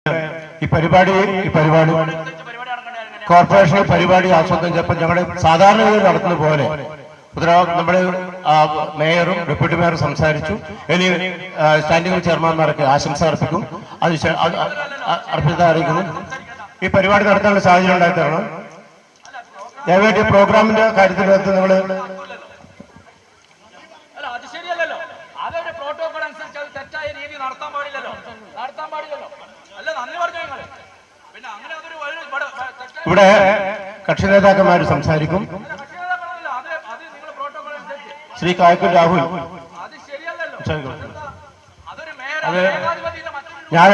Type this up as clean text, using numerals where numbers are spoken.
ഈ പരിപാടി കോർപ്പറേഷൻ പരിപാടി ആസൂത്രണം ചെയ്തപ്പോൾ ഞങ്ങൾ സാധാരണഗതിയിൽ നടത്തുന്ന പോലെ നമ്മുടെ മേയറും ഡെപ്യൂട്ടി മേയറും സംസാരിച്ചു. ഇനി സ്റ്റാൻഡിംഗ് ചെയർമാൻമാരൊക്കെ ആശംസ അർപ്പിക്കും. അത് അർപ്പിത അറിയിക്കുന്നു. ഈ പരിപാടി നടത്താനുള്ള സാഹചര്യം ഉണ്ടാക്കി തരണം. ദയവായിട്ട് പ്രോഗ്രാമിന്റെ കാര്യത്തിനകത്ത് നിങ്ങൾ ഇവിടെ കക്ഷി നേതാക്കന്മാർ സംസാരിക്കും. ശ്രീ കായക്കുൽ രാഹുൽ ഞാൻ